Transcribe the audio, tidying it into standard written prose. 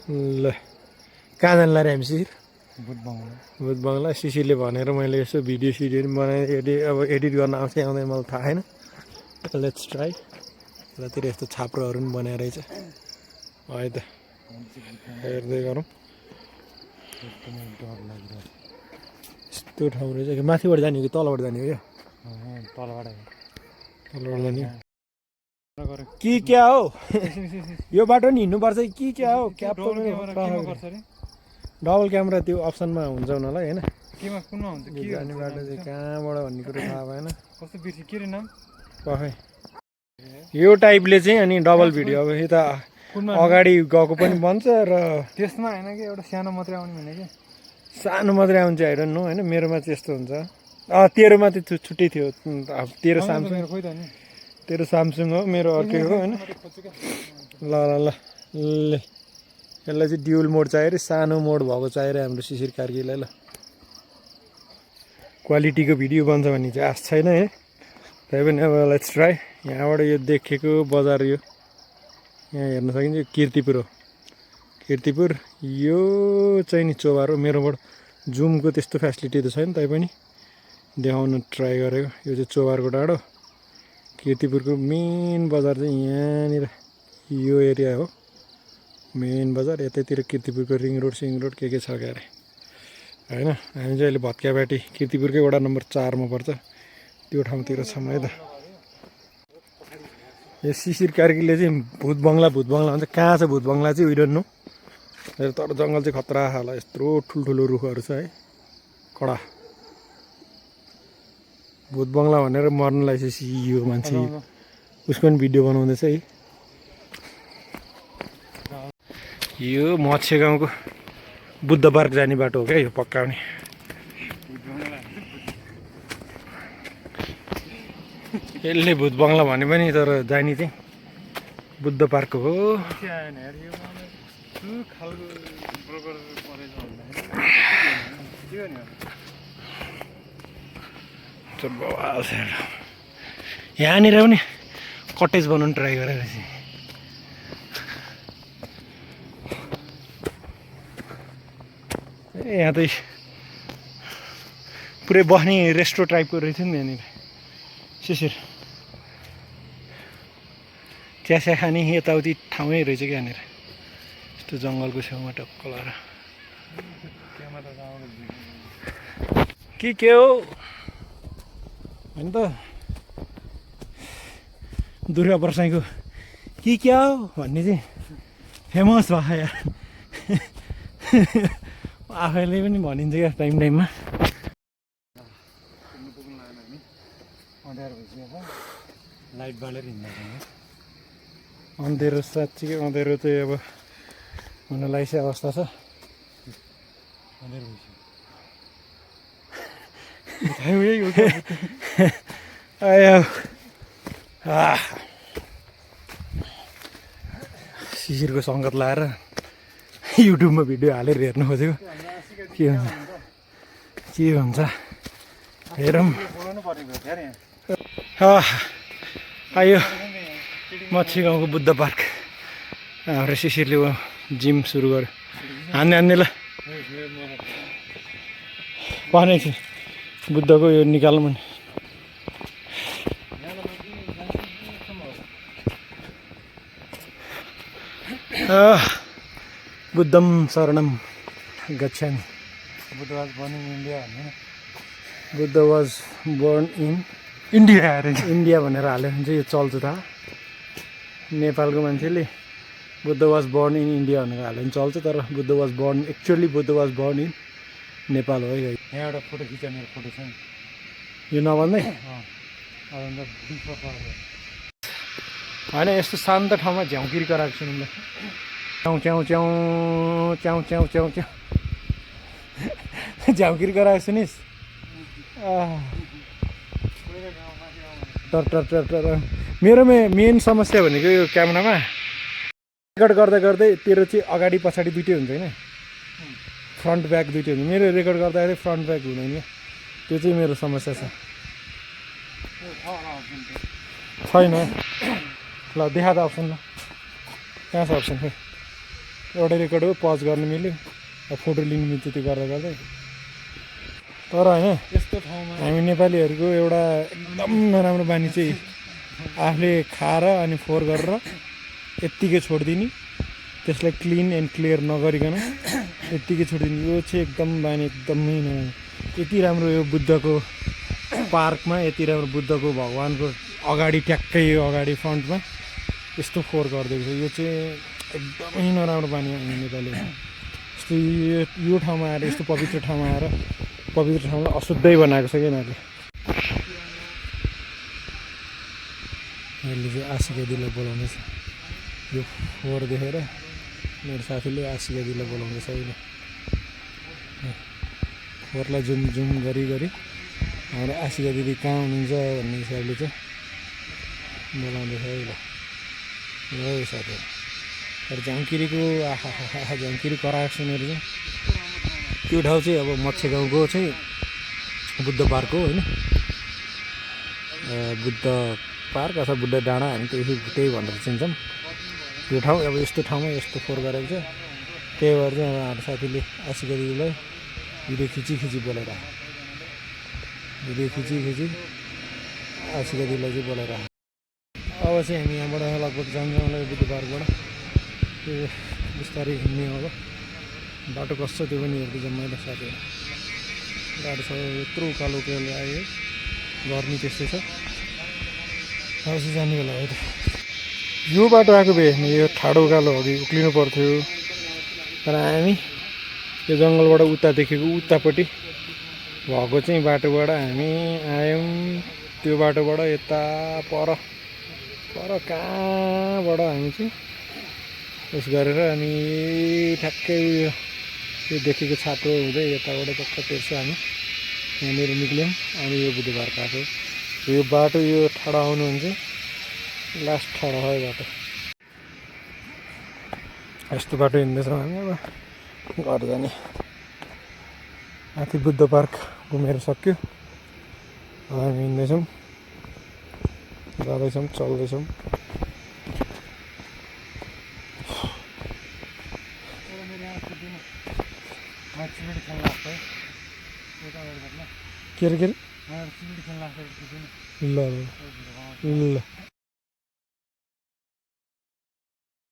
ल कहाँ जानु लाग्यो हामी शिशिर? बुटबङ्गला। बुटबङ्गला शिशिरले भनेर मैले यसो भिडियो सिडियो पनि बनाएँ। अब एडिट गर्न आउँछ आउँदैन मलाई थाहा छैन। Let's try. यतातिर यस्तो छाप्रोहरू पनि बनाएर रहेछ है त, हेर्दै गरौँ। डर लागिरहेको यस्तो ठाउँ रहेछ कि माथिबाट जाने हो कि तलबाट जाने हो? यो तलबाट तलबाट जाने हो कि क्या हो? यो बाटो नि हिँड्नुपर्छ कि क्या हो? क्याप डबल क्यामेरा त्यो अप्सनमा हुन्छ उनीहरूलाई होइन? केमा कुनमा हुन्छ के जाने बाटो चाहिँ कहाँबाट भन्ने कुरो थाहा भएन। कस्तो बिर्सी के रे नाम? पखै यो टाइपले चाहिँ अनि डबल भिडियो अब यता अगाडि गएको पनि बन्छ र त्यसमा होइन कि एउटा सानो मात्रै आउने भने कि सानो मात्रै आउँछ हेर न होइन? मेरोमा चाहिँ यस्तो हुन्छ। तेरोमा चाहिँ छुट्टै थियो। तेरो सामसुङ, खोइ त नि तेरो सामसुङ हो, मेरो अर्कै हो होइन? ल ल ल ल यसलाई चाहिँ ड्युल मोड चाहियो अरे, सानो मोड भएको चाहियो अरे हाम्रो शिशिर कार्कीलाई। ल क्वालिटीको भिडियो बन्छ भन्ने चाहिँ आश छैन है, तै पनि अब लेट्स ट्राई। यहाँबाट यो देखेको बजार यो यहाँ हेर्न सकिन्छ, किर्तिपुर हो। किर्तिपुर यो चाहिँ नि चोबार हो। मेरोबाट जुमको त्यस्तो फेसिलिटी त छैन, तैपनि देखाउन ट्राई गरेको। यो चाहिँ चोबारको डाँडो। किर्तिपुरको मेन बजार चाहिँ यहाँनिर यो एरिया हो, मेन बजार। यतैतिर किर्तिपुरको रिङ रोड सिङ रोड के छ क्यारे होइन? हामी चाहिँ अहिले भत्कियाबाटी किर्तिपुरकै वडा नम्बर 4 मा पर्छ, त्यो ठाउँतिर छौँ है त। यो शिशिर कार्कीले चाहिँ भूत बङ्गला भन्छ। कहाँ छ भूत बङ्गला चाहिँ उयो नो, तर जङ्गल चाहिँ खतरा खाला। यत्रो ठुल्ठुलो रुखहरू छ है, कडा। भूत बङ्गला भनेर मर्न लागेपछि यो मान्छे उसको पनि भिडियो बनाउँदैछ है। यो मत्स्य गाउँको बुद्ध पार्क जाने बाटो हो क्या यो पक्काउने। यसले भूत बङ्गला भने पनि तर जाने चाहिँ बुद्ध पार्क हो। यहाँनिर पनि कटेज बनाउनु ट्राई गरेर चाहिँ यहाँ त पुरै बस्ने रेस्टो टाइपको रहेछ नि यहाँनिर शिशिर। चियासिया खाने यताउति ठाउँै रहेछ क्या यहाँनिर, यस्तो जङ्गलको छेउमा टक्क लगाएर। के हो होइन त दुर्गा प्रसाईको के क्या हो भन्ने चाहिँ फेमस भयो यार। आफैले पनि भनिन्छ क्या टाइममा। लाइट बालेर हिँड्दा अँधेरो, साँच्चीकै अँधेरो चाहिँ अब हुन लागिसकेको अवस्था छ। शिशिरको सङ्गत लाएर युट्युबमा भिडियो हालेर हेर्नु खोजेको के हुन्छ हेरौँ। आयो मच्छी गाउँको बुद्ध पार्क। हाम्रो शिशिरले जिम सुरु गर्यो। हान्ने ल भनेको बुद्धको यो निकालौँ भने। बुद्धम शरणम गच्छामि। Buddha was born in India होइन? Buddha was born in India अरे इन्डिया भनेर हाल्यो भने चाहिँ यो चल्छ थाहा। नेपालको मान्छेले Buddha was born in India भनेर हाल्यो भने चल्छ, तर Buddha was born actually Buddha was born in Nepal हो है। यहाँ एउटा फोटो खिच्दा मेरो फोटो छ नि, यो नभन्दै होइन यस्तो शान्त ठाउँमा झ्याउकिरी कराएको छु नि। च्याउ च्याउ च्याउ च्याउ च्याउ च्याउ च्याउ झ्याउकिरी कराएको सुनिस्? टर टर टर टर। मेरोमा मेन समस्या भनेको यो क्यामेरामा रेकर्ड गर्दा गर्दै तेरो चाहिँ अगाडि पछाडि दुइटै हुन्छ होइन? फ्रन्ट ब्याक दुइटै हुन्छ। मेरो रेकर्ड गर्दाखेरि फ्रन्ट ब्याक हुँदैन, त्यो चाहिँ मेरो समस्या छ। छैन ल देखा त अप्सन। ल कहाँ छ अप्सन? खै एउटै रेकर्ड हो, पज गर्न मिल्यो, फोटो लिनु मिल्छ त्यो गर्दा गर्दै। तर होइन, यस्तो ठाउँमा हामी नेपालीहरूको एउटा एकदम नराम्रो बानी चाहिँ आफूले खाएर अनि फोहोर गरेर यत्तिकै छोडिदिने, त्यसलाई क्लिन एन्ड क्लियर नगरिकन यत्तिकै छोडिदिने, यो चाहिँ एकदम बानी एकदमै नराम्रो। यति राम्रो यो बुद्धको पार्कमा, यति राम्रो बुद्धको भगवान्को अगाडि ट्याक्कै यो अगाडि फ्रन्टमा यस्तो फोहोर गरिदिएको छ। यो चाहिँ एकदमै नराम्रो बानी हामी नेपाली। यस्तो यो ठाउँमा आएर, यस्तो पवित्र ठाउँमा आएर पवित्र ठाउँलाई अशुद्धै बनाएको छ कि यिनीहरूले। यसले चाहिँ आशिका दिदीलाई बोलाउँदैछ, यो फोहोर देखेर मेरो साथीले आशिका दिदीलाई बोलाउँदैछ अहिले। फोहोरलाई जुम जुम गरी हाम्रो आशिका दिदी कहाँ हुनुहुन्छ भन्ने हिसाबले चाहिँ बोलाउँदैछ अहिले। हो साथीहरू, तर झ्याङ्किरीको आहा झ्याङ्किरी कराएको छ मेरो चाहिँ। त्यो ठाउँ चाहिँ अब मत्स्य गाउँको चाहिँ बुद्ध पार्क हो होइन, बुद्ध पार्क अथवा बुद्ध डाँडा, हामी त्यही भनेर चिन्छौँ यो ठाउँ। अब यस्तो ठाउँमा यस्तो फोहोर गरेको छ, त्यही भएर चाहिँ अब हाम्रो साथीले आशिका दिदीलाई भिडियो खिची बोलाइरहेको, भिडियो खिची आशिका दिदीलाई चाहिँ बोलाइरहेको। अब चाहिँ हामी यहाँबाट लगभग जान्छौँ होला बुद्ध पार्कबाट, त्यो बिस्तारै हिँड्ने होला। बाटो कस्तो त्यो पनि हेर्दै जाउँ मैले साथीहरू। गाडी छ यत्रो उकालो उकालो आयो, गर्मी त्यस्तै छ। अब चाहिँ जाने बेला हो त। यो बाटो आएको भए यो ठाडो उकालो अघि उक्लिनु पर्थ्यो, तर हामी यो जङ्गलबाट उतादेखिको उतापट्टि भएको चाहिँ बाटोबाट हामी आयौँ। त्यो बाटोबाट यता पर कहाँबाट हामी चाहिँ उस गरेर अनि ठ्याक्कै यो देखेको छातो हुँदै यताबाट टक्क तेर्सो हामी यहाँनिर निक्ल्यौँ। अनि यो बुद्ध पार्क आएको यो बाटो, यो ठाडो आउनु भने चाहिँ लास्ट ठाडो है बाटो। यस्तो बाटो हिँड्दैछौँ हामी अब घर जाने। माथि बुद्ध पार्क घुमेर सक्यो, अब हामी हिँड्दैछौँ, जाँदैछौँ, चल्दैछौँ। के अरे ल ल ल।